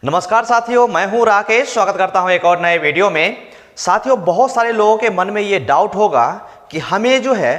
नमस्कार साथियों, मैं हूं राकेश। स्वागत करता हूं एक और नए वीडियो में। साथियों, बहुत सारे लोगों के मन में ये डाउट होगा कि हमें जो है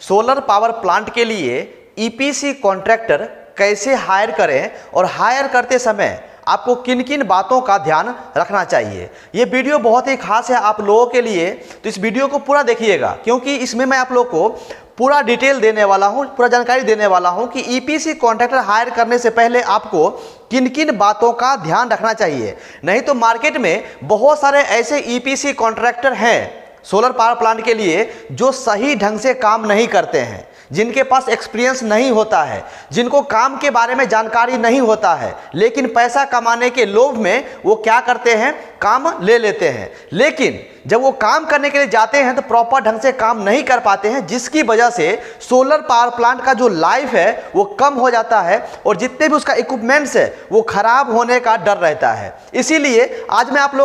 सोलर पावर प्लांट के लिए ईपीसी कॉन्ट्रैक्टर कैसे हायर करें और हायर करते समय आपको किन किन बातों का ध्यान रखना चाहिए। ये वीडियो बहुत ही खास है आप लोगों के लिए, तो इस वीडियो को पूरा देखिएगा क्योंकि इसमें मैं आप लोग को पूरा डिटेल देने वाला हूं, पूरा जानकारी देने वाला हूं कि ईपीसी कॉन्ट्रैक्टर हायर करने से पहले आपको किन किन बातों का ध्यान रखना चाहिए। नहीं तो मार्केट में बहुत सारे ऐसे ईपीसी कॉन्ट्रैक्टर हैं सोलर पावर प्लांट के लिए जो सही ढंग से काम नहीं करते हैं, जिनके पास एक्सपीरियंस नहीं होता है, जिनको काम के बारे में जानकारी नहीं होता है, लेकिन पैसा कमाने के लोभ में वो क्या करते हैं, काम ले लेते हैं। लेकिन जब वो काम करने के लिए जाते हैं तो प्रॉपर ढंग से काम नहीं कर पाते हैं, जिसकी वजह से सोलर पावर प्लांट का जो लाइफ है वो कम हो जाता है और जितने भी उसका इक्विपमेंट्स है वो खराब होने का डर रहता है। इसीलिए आज मैं आप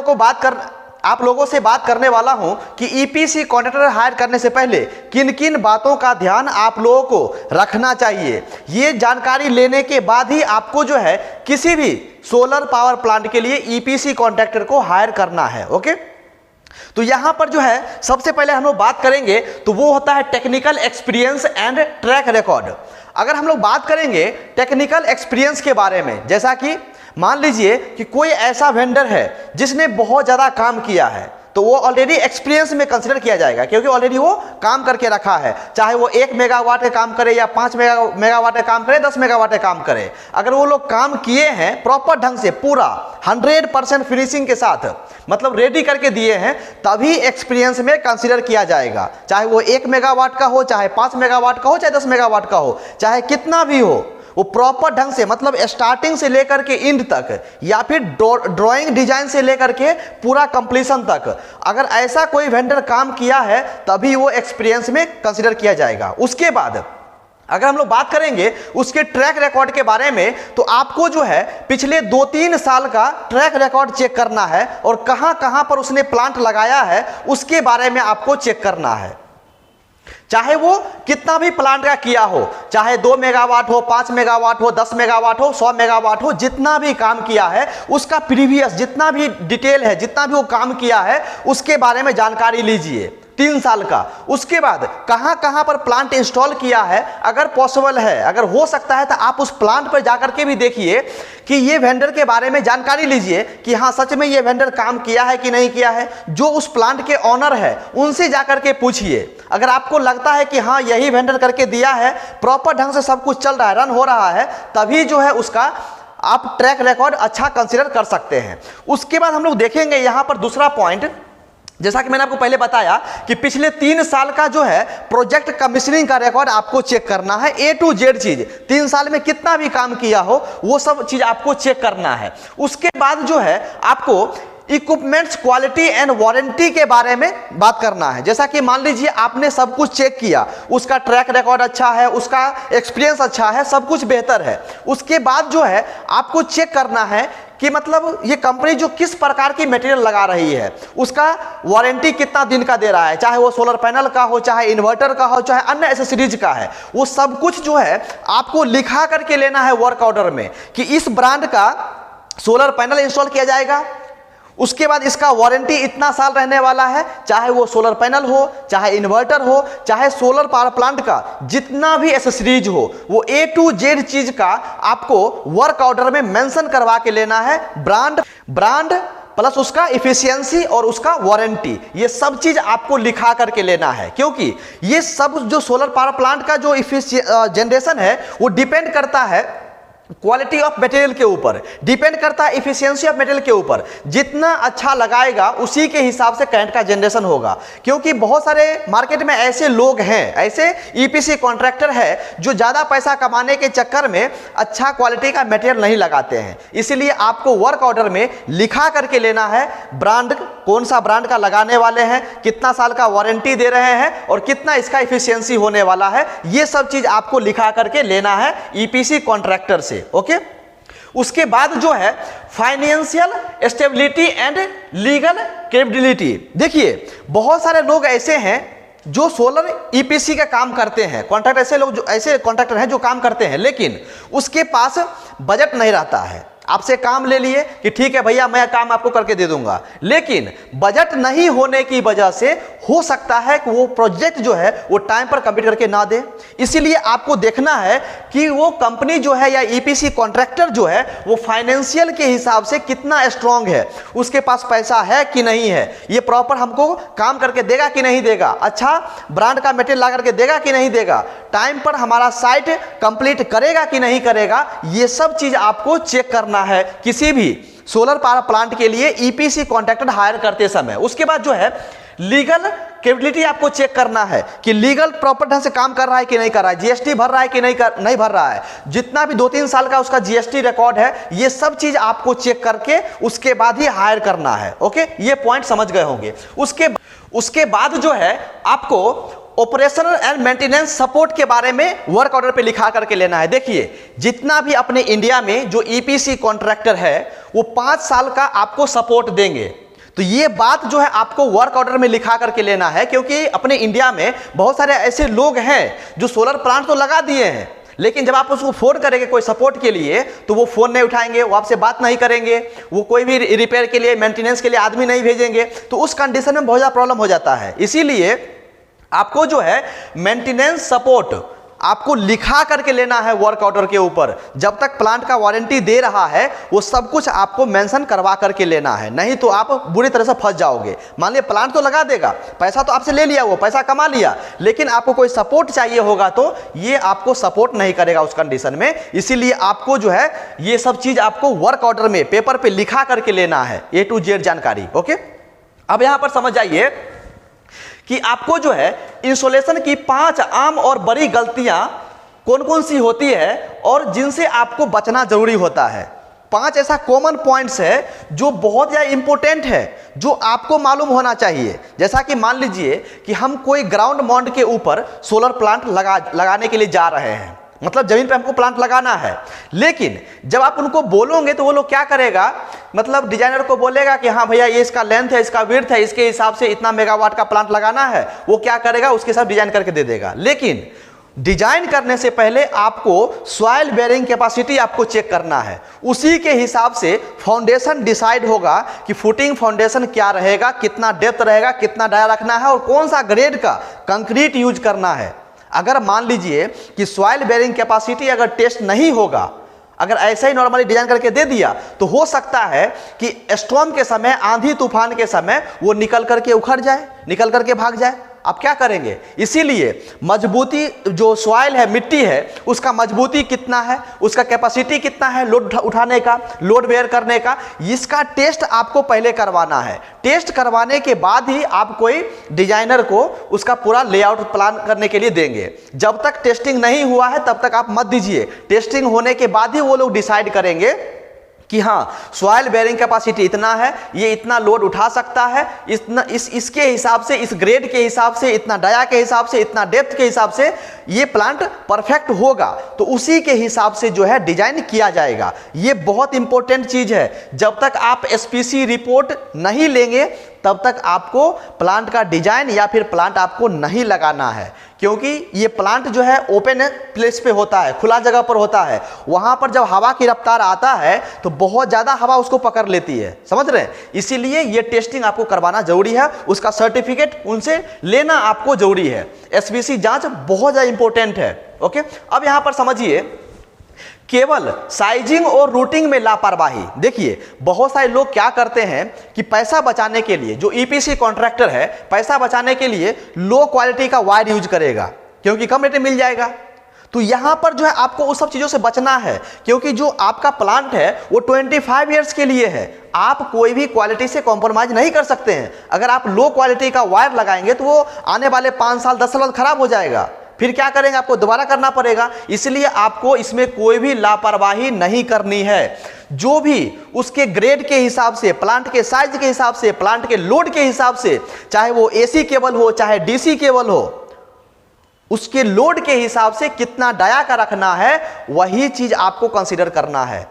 लोगों से बात करने वाला हूं कि ईपीसी कॉन्ट्रैक्टर हायर करने से पहले किन किन बातों का ध्यान आप लोगों को रखना चाहिए। ये जानकारी लेने के बाद ही आपको जो है किसी भी सोलर पावर प्लांट के लिए ईपीसी कॉन्ट्रैक्टर को हायर करना है। ओके, तो यहां पर जो है सबसे पहले हम लोग बात करेंगे तो वो होता है technical experience and track record. अगर हम लोग बात करेंगे टेक्निकल एक्सपीरियंस के बारे में, जैसा कि मान लीजिए कि कोई ऐसा वेंडर है जिसने बहुत ज़्यादा काम किया है, तो वो ऑलरेडी एक्सपीरियंस में कंसिडर किया जाएगा क्योंकि ऑलरेडी वो काम करके रखा है। चाहे वो 1 मेगावाट का काम करे या 5 मेगावाट का काम करे, 10 मेगावाट का काम करे, अगर वो लोग काम किए हैं प्रॉपर ढंग से पूरा 100% फिनिशिंग के साथ, मतलब रेडी करके दिए हैं, तभी एक्सपीरियंस में कंसिडर किया जाएगा। चाहे वो 1 मेगावाट का हो, चाहे 5 मेगावाट का हो, चाहे 10 मेगावाट का हो, चाहे कितना भी हो, वो प्रॉपर ढंग से, मतलब स्टार्टिंग से लेकर के एंड तक या फिर ड्राइंग डिजाइन से लेकर के पूरा कंप्लीशन तक, अगर ऐसा कोई वेंडर काम किया है तभी वो एक्सपीरियंस में कंसिडर किया जाएगा। उसके बाद अगर हम लोग बात करेंगे उसके ट्रैक रिकॉर्ड के बारे में, तो आपको जो है पिछले 2-3 साल का ट्रैक रिकॉर्ड चेक करना है और कहां कहां पर उसने प्लांट लगाया है उसके बारे में आपको चेक करना है। चाहे वो कितना भी प्लांट का किया हो, चाहे 2 मेगावाट हो, 5 मेगावाट हो, 10 मेगावाट हो, 100 मेगावाट हो, जितना भी काम किया है उसका प्रीवियस जितना भी डिटेल है, जितना भी वो काम किया है उसके बारे में जानकारी लीजिए 3 साल का। उसके बाद कहां कहां पर प्लांट इंस्टॉल किया है, अगर पॉसिबल है, अगर हो सकता है तो आप उस प्लांट पर जाकर के भी देखिए कि ये वेंडर के बारे में जानकारी लीजिए कि हाँ सच में ये वेंडर काम किया है कि नहीं किया है। जो उस प्लांट के ऑनर है उनसे जाकर के पूछिए। अगर आपको लगता है कि हाँ यही वेंडर करके दिया है, प्रॉपर ढंग से सब कुछ चल रहा है, रन हो रहा है, तभी जो है उसका आप ट्रैक रिकॉर्ड अच्छा कंसिडर कर सकते हैं। उसके बाद हम लोग देखेंगे यहाँ पर दूसरा पॉइंट, जैसा कि मैंने आपको पहले बताया कि पिछले 3 साल का जो है प्रोजेक्ट कमीशनिंग का रिकॉर्ड आपको चेक करना है। A to Z चीज 3 साल में कितना भी काम किया हो वो सब चीज आपको चेक करना है। उसके बाद जो है आपको इक्विपमेंट्स क्वालिटी एंड वारंटी के बारे में बात करना है। जैसा कि मान लीजिए आपने सब कुछ चेक किया, उसका ट्रैक रिकॉर्ड अच्छा है, उसका एक्सपीरियंस अच्छा है, सब कुछ बेहतर है, उसके बाद जो है आपको चेक करना है कि मतलब ये कंपनी जो किस प्रकार की मटेरियल लगा रही है, उसका वारंटी कितना दिन का दे रहा है, चाहे वो सोलर पैनल का हो, चाहे इन्वर्टर का हो, चाहे अन्य एसेसरीज का है, वो सब कुछ जो है आपको लिखा करके लेना है वर्क ऑर्डर में कि इस ब्रांड का सोलर पैनल इंस्टॉल किया जाएगा, उसके बाद इसका वारंटी इतना साल रहने वाला है, चाहे वो सोलर पैनल हो, चाहे इन्वर्टर हो, चाहे सोलर पावर प्लांट का जितना भी एसेसरीज हो, वो A to Z चीज का आपको वर्क ऑर्डर में मेंशन करवा के लेना है। ब्रांड प्लस उसका इफिशियंसी और उसका वारंटी, ये सब चीज आपको लिखा करके लेना है, क्योंकि ये सब जो सोलर पावर प्लांट का जो जनरेशन है वो डिपेंड करता है क्वालिटी ऑफ मटेरियल के ऊपर, डिपेंड करता है इफिशियंसी ऑफ मटेरियल के ऊपर। जितना अच्छा लगाएगा उसी के हिसाब से करंट का जनरेशन होगा, क्योंकि बहुत सारे मार्केट में ऐसे लोग हैं, ऐसे ईपीसी कॉन्ट्रैक्टर है जो ज़्यादा पैसा कमाने के चक्कर में अच्छा क्वालिटी का मटेरियल नहीं लगाते हैं। इसीलिए आपको वर्क ऑर्डर में लिखा करके लेना है ब्रांड, कौन सा ब्रांड का लगाने वाले हैं, कितना साल का वारंटी दे रहे हैं और कितना इसका इफिशियंसी होने वाला है, ये सब चीज़ आपको लिखा करके लेना है ईपीसी कॉन्ट्रैक्टर से। ओके, उसके बाद जो है financial stability and legal capability. देखिए बहुत सारे लोग ऐसे हैं जो सोलर ईपीसी का काम करते हैं, कॉन्ट्रैक्टर, ऐसे लोग जो ऐसे कॉन्ट्रैक्टर हैं जो काम करते हैं, लेकिन उसके पास बजट नहीं रहता है, आपसे काम ले लिए कि ठीक है भैया मैं काम आपको करके दे दूंगा, लेकिन बजट नहीं होने की वजह से हो सकता है कि वो प्रोजेक्ट जो है वो टाइम पर कंप्लीट करके ना दे। इसीलिए आपको देखना है कि वो कंपनी जो है या ईपीसी कॉन्ट्रैक्टर जो है वो फाइनेंशियल के हिसाब से कितना स्ट्रांग है, उसके पास पैसा है कि नहीं है, ये प्रॉपर हमको काम करके देगा कि नहीं देगा, अच्छा ब्रांड का मटेरियल ला करके देगा कि नहीं देगा, टाइम पर हमारा साइट कंप्लीट करेगा कि नहीं करेगा, ये सब चीज आपको चेक करना है किसी भी सोलर पावर प्लांट के लिए ईपीसी कॉन्ट्रैक्टर हायर करते समय। उसके बाद जो है लीगल कैपेबिलिटी आपको चेक करना है कि लीगल प्रॉपर ढंग से काम कर रहा है कि नहीं कर रहा है, जीएसटी भर रहा है कि नहीं भर रहा है, जितना भी 2-3 साल का उसका जीएसटी रिकॉर्ड है, ये सब चीज आपको चेक करके उसके बाद ही हायर करना है। ओके, ये पॉइंट समझ गए होंगे। उसके बाद जो है आपको ऑपरेशनल एंड मेंटेनेंस सपोर्ट के बारे में वर्क ऑर्डर पे लिखा करके लेना है। देखिए जितना भी अपने इंडिया में जो ईपीसी कॉन्ट्रैक्टर है वो 5 साल का आपको सपोर्ट देंगे, तो ये बात जो है आपको वर्क ऑर्डर में लिखा करके लेना है, क्योंकि अपने इंडिया में बहुत सारे ऐसे लोग हैं जो सोलर प्लांट तो लगा दिए हैं, लेकिन जब आप उसको फोन करेंगे कोई सपोर्ट के लिए तो वो फोन नहीं उठाएंगे, वो आपसे बात नहीं करेंगे, वो कोई भी रिपेयर के लिए मेंटेनेंस के लिए आदमी नहीं भेजेंगे, तो उस कंडीशन में बहुत ज़्यादा प्रॉब्लम हो जाता है। इसीलिए आपको जो है मेंटेनेंस सपोर्ट आपको लिखा करके लेना है वर्क ऑर्डर के ऊपर। जब तक प्लांट का वारंटी दे रहा है वो सब कुछ आपको मेंशन करवा करके लेना है, नहीं तो आप बुरी तरह से फंस जाओगे। मान लिया प्लांट तो लगा देगा, पैसा तो आपसे ले लिया, वो पैसा कमा लिया, लेकिन आपको कोई सपोर्ट चाहिए होगा तो ये आपको सपोर्ट नहीं करेगा उस कंडीशन में। इसीलिए आपको जो है ये सब चीज आपको वर्क ऑर्डर में पेपर पे लिखा करके लेना है, A to Z जानकारी। ओके, अब यहां पर समझ जाइए कि आपको जो है इंस्टॉलेशन की 5 आम और बड़ी गलतियां कौन कौन सी होती है और जिनसे आपको बचना जरूरी होता है। 5 ऐसा कॉमन पॉइंट्स है जो बहुत ज़्यादा इंपॉर्टेंट है, जो आपको मालूम होना चाहिए। जैसा कि मान लीजिए कि हम कोई ग्राउंड माउंट के ऊपर सोलर प्लांट लगाने के लिए जा रहे हैं, मतलब जमीन पे हमको प्लांट लगाना है, लेकिन जब आप उनको बोलोगे तो वो लोग क्या करेगा, मतलब डिजाइनर को बोलेगा कि हाँ भैया ये इसका लेंथ है, इसका विड्थ है, इसके हिसाब से इतना मेगावाट का प्लांट लगाना है, वो क्या करेगा उसके साथ डिजाइन करके दे देगा। लेकिन डिजाइन करने से पहले आपको सॉइल बेयरिंग कैपेसिटी आपको चेक करना है, उसी के हिसाब से फाउंडेशन डिसाइड होगा कि फुटिंग फाउंडेशन क्या रहेगा, कितना डेप्थ रहेगा, कितना डाया रखना है और कौन सा ग्रेड का कंक्रीट यूज करना है। अगर मान लीजिए कि सॉइल बेयरिंग कैपेसिटी अगर टेस्ट नहीं होगा, अगर ऐसे ही नॉर्मली डिजाइन करके दे दिया तो हो सकता है कि स्टॉर्म के समय, आंधी तूफान के समय वो निकल करके उखड़ जाए, निकल करके भाग जाए। आप क्या करेंगे? इसीलिए मजबूती जो सॉइल है, मिट्टी है, उसका मजबूती कितना है, उसका कैपेसिटी कितना है लोड उठाने का, लोड बेयर करने का, इसका टेस्ट आपको पहले करवाना है। टेस्ट करवाने के बाद ही आप कोई डिजाइनर को उसका पूरा लेआउट प्लान करने के लिए देंगे। जब तक टेस्टिंग नहीं हुआ है तब तक आप मत दीजिए, टेस्टिंग होने के बाद ही वो लोग डिसाइड करेंगे कि हाँ सॉइल बेयरिंग कैपेसिटी इतना है, ये इतना लोड उठा सकता है, इतना इसके हिसाब से, इस ग्रेड के हिसाब से, इतना डाया के हिसाब से, इतना डेप्थ के हिसाब से ये प्लांट परफेक्ट होगा, तो उसी के हिसाब से जो है डिजाइन किया जाएगा। ये बहुत इंपॉर्टेंट चीज है। जब तक आप एसपीसी रिपोर्ट नहीं लेंगे तब तक आपको प्लांट का डिजाइन या फिर प्लांट आपको नहीं लगाना है, क्योंकि ये प्लांट जो है ओपन प्लेस पे होता है, खुला जगह पर होता है। वहां पर जब हवा की रफ्तार आता है तो बहुत ज्यादा हवा उसको पकड़ लेती है, समझ रहे हैं? इसीलिए ये टेस्टिंग आपको करवाना जरूरी है, उसका सर्टिफिकेट उनसे लेना आपको जरूरी है। एसपीसी जांच बहुत ज्यादा इंपॉर्टेंट है। ओके, अब यहां पर समझिए केवल साइजिंग और रूटिंग में लापरवाही। देखिए बहुत सारे लोग क्या करते हैं कि पैसा बचाने के लिए, जो ईपीसी कॉन्ट्रैक्टर है, पैसा बचाने के लिए लो क्वालिटी का वायर यूज करेगा क्योंकि कम रेट में मिल जाएगा। तो यहां पर जो है आपको उस सब चीजों से बचना है, क्योंकि जो आपका प्लांट है वो 25 इयर्स के लिए है। आप कोई भी क्वालिटी से कॉम्प्रोमाइज नहीं कर सकते हैं। अगर आप लो क्वालिटी का वायर लगाएंगे तो वो आने वाले 5 साल 10 साल खराब हो जाएगा, फिर क्या करेंगे? आपको दोबारा करना पड़ेगा। इसलिए आपको इसमें कोई भी लापरवाही नहीं करनी है। जो भी उसके ग्रेड के हिसाब से, प्लांट के साइज के हिसाब से, प्लांट के लोड के हिसाब से, चाहे वो एसी केबल हो चाहे डीसी केबल हो, उसके लोड के हिसाब से कितना डाया का रखना है, वही चीज आपको कंसीडर करना है।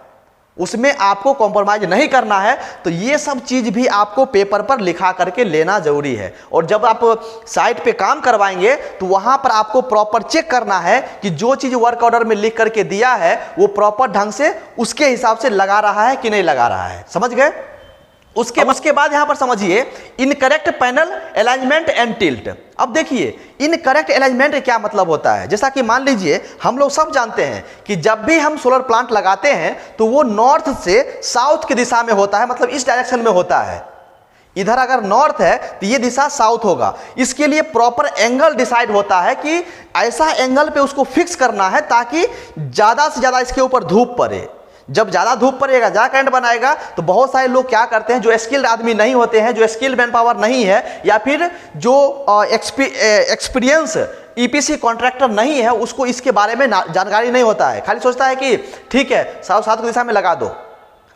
उसमें आपको कॉम्प्रोमाइज नहीं करना है। तो ये सब चीज़ भी आपको पेपर पर लिखा करके लेना जरूरी है। और जब आप साइट पे काम करवाएंगे तो वहाँ पर आपको प्रॉपर चेक करना है कि जो चीज़ वर्क ऑर्डर में लिख करके दिया है वो प्रॉपर ढंग से उसके हिसाब से लगा रहा है कि नहीं लगा रहा है। समझ गए? उसके बाद यहां पर समझिए incorrect panel alignment and tilt. अब देखिए इनकरेक्ट अलाइनमेंट क्या मतलब होता है। जैसा कि मान लीजिए हम लोग सब जानते हैं कि जब भी हम सोलर प्लांट लगाते हैं तो वो नॉर्थ से साउथ की दिशा में होता है, मतलब इस डायरेक्शन में होता है। इधर अगर नॉर्थ है तो ये दिशा साउथ होगा। इसके लिए प्रॉपर एंगल डिसाइड होता है कि ऐसा एंगल पे उसको फिक्स करना है ताकि ज़्यादा से ज़्यादा इसके ऊपर धूप पड़े। जब ज़्यादा धूप पड़ेगा, ज़्यादा करंट बनाएगा, तो बहुत सारे लोग क्या करते हैं, जो स्किल्ड आदमी नहीं होते हैं, जो स्किल्ड मैन पावर नहीं है, या फिर जो एक्सपीरियंस ईपीसी कॉन्ट्रैक्टर नहीं है, उसको इसके बारे में जानकारी नहीं होता है। खाली सोचता है कि ठीक है साउथ की दिशा में लगा दो,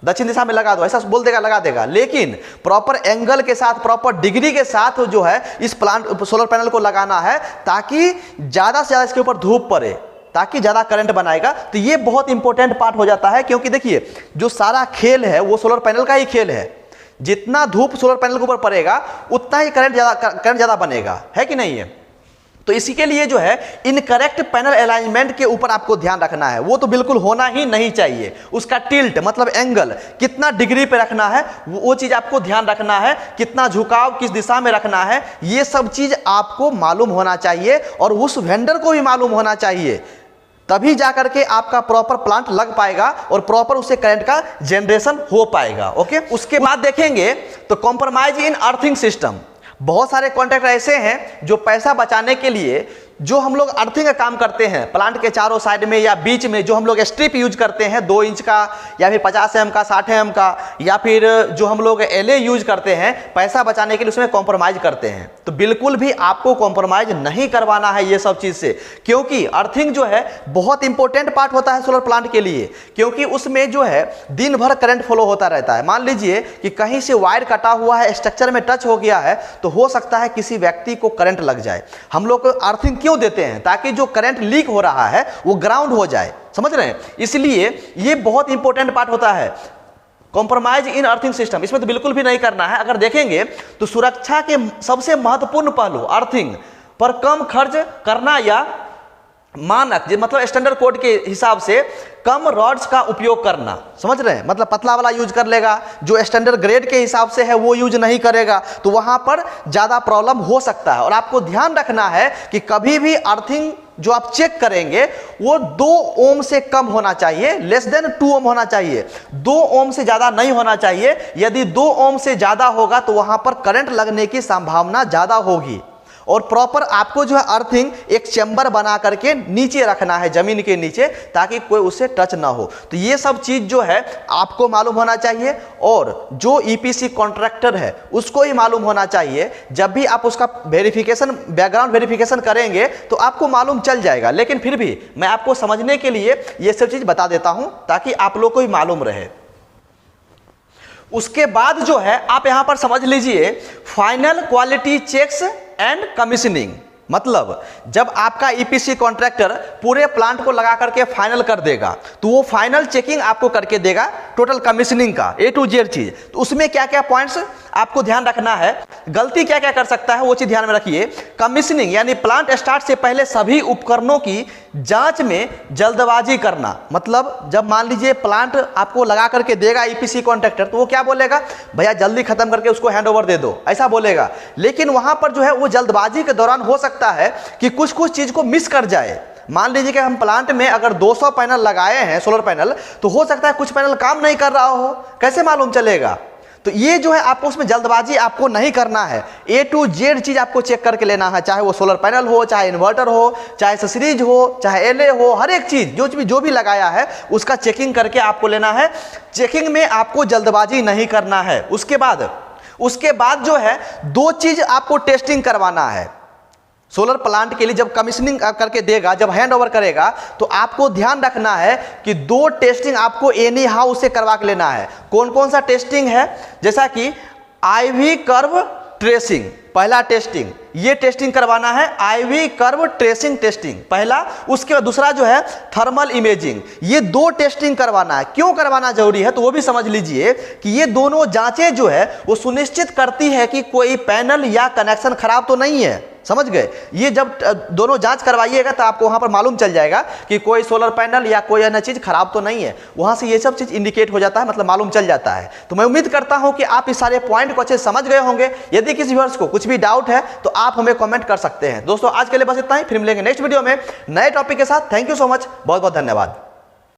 दक्षिण दिशा में लगा दो, ऐसा बोल देगा, लगा देगा। लेकिन प्रॉपर एंगल के साथ, प्रॉपर डिग्री के साथ जो है इस प्लांट सोलर पैनल को लगाना है ताकि ज़्यादा से ज़्यादा इसके ऊपर धूप पड़े, ताकि ज़्यादा करंट बनाएगा। तो ये बहुत इंपॉर्टेंट पार्ट हो जाता है, क्योंकि देखिए जो सारा खेल है वो सोलर पैनल का ही खेल है। जितना धूप सोलर पैनल के ऊपर पड़ेगा उतना ही करंट ज़्यादा बनेगा, है कि नहीं है? तो इसी के लिए जो है इनकरेक्ट पैनल अलाइनमेंट के ऊपर आपको ध्यान रखना है। वो तो बिल्कुल होना ही नहीं चाहिए। उसका टिल्ट मतलब एंगल कितना डिग्री पे रखना है वो चीज़ आपको ध्यान रखना है। कितना झुकाव किस दिशा में रखना है ये सब चीज़ आपको मालूम होना चाहिए और उस वेंडर को भी मालूम होना चाहिए। तभी जाकर के आपका प्रॉपर प्लांट लग पाएगा और प्रॉपर उससे करंट का जनरेशन हो पाएगा। ओके, उसके बाद देखेंगे तो कॉम्प्रोमाइज इन अर्थिंग सिस्टम। बहुत सारे कॉन्ट्रैक्टर ऐसे हैं जो पैसा बचाने के लिए जो हम लोग अर्थिंग का काम करते हैं प्लांट के चारों साइड में या बीच में, जो हम लोग स्ट्रिप यूज करते हैं 2 इंच का या फिर 50 mm का, 60 mm का, या फिर जो हम लोग एलए यूज करते हैं पैसा बचाने के लिए, उसमें कॉम्प्रोमाइज़ करते हैं। तो बिल्कुल भी आपको कॉम्प्रोमाइज़ नहीं करवाना है ये सब चीज़ से, क्योंकि अर्थिंग जो है बहुत इंपॉर्टेंट पार्ट होता है सोलर प्लांट के लिए, क्योंकि उसमें जो है दिन भर करंट फ्लो होता रहता है। मान लीजिए कि कहीं से वायर कटा हुआ है, स्ट्रक्चर में टच हो गया है, तो हो सकता है किसी व्यक्ति को करंट लग जाए। हम लोग अर्थिंग क्यों देते हैं? ताकि जो करंट लीक हो रहा है वो ग्राउंड हो जाए। समझ रहे हैं? इसलिए ये बहुत इंपॉर्टेंट पार्ट होता है कॉम्प्रोमाइज इन अर्थिंग सिस्टम। इसमें तो बिल्कुल भी नहीं करना है। अगर देखेंगे तो सुरक्षा के सबसे महत्वपूर्ण पहलू अर्थिंग पर कम खर्च करना या मानक मतलब स्टैंडर्ड कोड के हिसाब से कम रॉड्स का उपयोग करना। समझ रहे हैं? मतलब पतला वाला यूज कर लेगा, जो स्टैंडर्ड ग्रेड के हिसाब से है वो यूज नहीं करेगा, तो वहां पर ज्यादा प्रॉब्लम हो सकता है। और आपको ध्यान रखना है कि कभी भी अर्थिंग जो आप चेक करेंगे वो 2 ओम से कम होना चाहिए, लेस देन 2 ओम होना चाहिए। 2 ओम से ज्यादा नहीं होना चाहिए। यदि 2 ओम से ज्यादा होगा तो वहां पर करंट लगने की संभावना ज्यादा होगी। और प्रॉपर आपको जो है अर्थिंग एक चैम्बर बना करके नीचे रखना है, जमीन के नीचे, ताकि कोई उससे टच ना हो। तो ये सब चीज जो है आपको मालूम होना चाहिए और जो ईपीसी कॉन्ट्रैक्टर है उसको ही मालूम होना चाहिए। जब भी आप उसका वेरिफिकेशन, बैकग्राउंड वेरिफिकेशन करेंगे तो आपको मालूम चल जाएगा। लेकिन फिर भी मैं आपको समझने के लिए ये सब चीज बता देता हूं ताकि आप लोग को भी मालूम रहे। उसके बाद जो है आप यहां पर समझ लीजिए final quality checks and commissioning. मतलब जब आपका ईपीसी कॉन्ट्रैक्टर पूरे प्लांट को लगा करके फाइनल कर देगा तो वो फाइनल चेकिंग आपको करके देगा टोटल कमीशनिंग का A to Z चीज। तो उसमें क्या क्या पॉइंट्स आपको ध्यान रखना है, गलती क्या क्या कर सकता है वो चीज ध्यान में रखिए। कमीशनिंग यानी प्लांट स्टार्ट से पहले सभी उपकरणों की जांच में जल्दबाजी करना। मतलब जब मान लीजिए प्लांट आपको लगा करके देगा ईपीसी कॉन्ट्रैक्टर तो वो क्या बोलेगा, भैया जल्दी खत्म करके उसको हैंड ओवर दे दो, ऐसा बोलेगा। लेकिन वहां पर जो है वो जल्दबाजी के दौरान हो सकता है कि कुछ चीज को मिस कर जाए। मान लीजिए कि हम प्लांट में अगर 200 पैनल लगाए हैं सोलर पैनल, तो हो सकता है कुछ पैनल काम नहीं कर रहा हो, कैसे मालूम चलेगा? तो ये जो है आपको उसमें जल्दबाजी आपको नहीं करना है। A to Z चीज आपको चेक करके लेना है, चाहे वो सोलर पैनल हो, चाहे इन्वर्टर हो, चाहे एक्सेसरीज हो, चाहे एलए हो, हर एक चीज जो भी लगाया है उसका चेकिंग करके आपको लेना है। चेकिंग में आपको जल्दबाजी नहीं करना है। उसके बाद जो है 2 चीज आपको टेस्टिंग करवाना है। सोलर प्लांट के लिए जब कमीशनिंग करके देगा, जब हैंड ओवर करेगा, तो आपको ध्यान रखना है कि 2 टेस्टिंग आपको एनी हाउ से करवा के लेना है। कौन कौन सा टेस्टिंग है? जैसा कि IV कर्व ट्रेसिंग, पहला टेस्टिंग, ये टेस्टिंग करवाना है IV कर्व ट्रेसिंग टेस्टिंग पहला। उसके बाद दूसरा जो है थर्मल इमेजिंग, ये 2 टेस्टिंग करवाना है। क्यों करवाना जरूरी है तो वो भी समझ लीजिए कि ये दोनों जांचें जो है वो सुनिश्चित करती है कि कोई पैनल या कनेक्शन खराब तो नहीं है, समझ गए। ये जब दोनों जांच करवाइएगा तो आपको वहां पर मालूम चल जाएगा कि कोई सोलर पैनल या कोई अन्य चीज खराब तो नहीं है, वहां से ये सब चीज इंडिकेट हो जाता है, मतलब मालूम चल जाता है। तो मैं उम्मीद करता हूं कि आप इस सारे पॉइंट को अच्छे समझ गए होंगे। यदि किसी व्यूअर्स को कुछ भी डाउट है तो आप हमें कमेंट कर सकते हैं। दोस्तों आज के लिए बस इतना ही, फिर मिलेंगे नेक्स्ट वीडियो में नए टॉपिक के साथ। थैंक यू सो मच, बहुत बहुत धन्यवाद।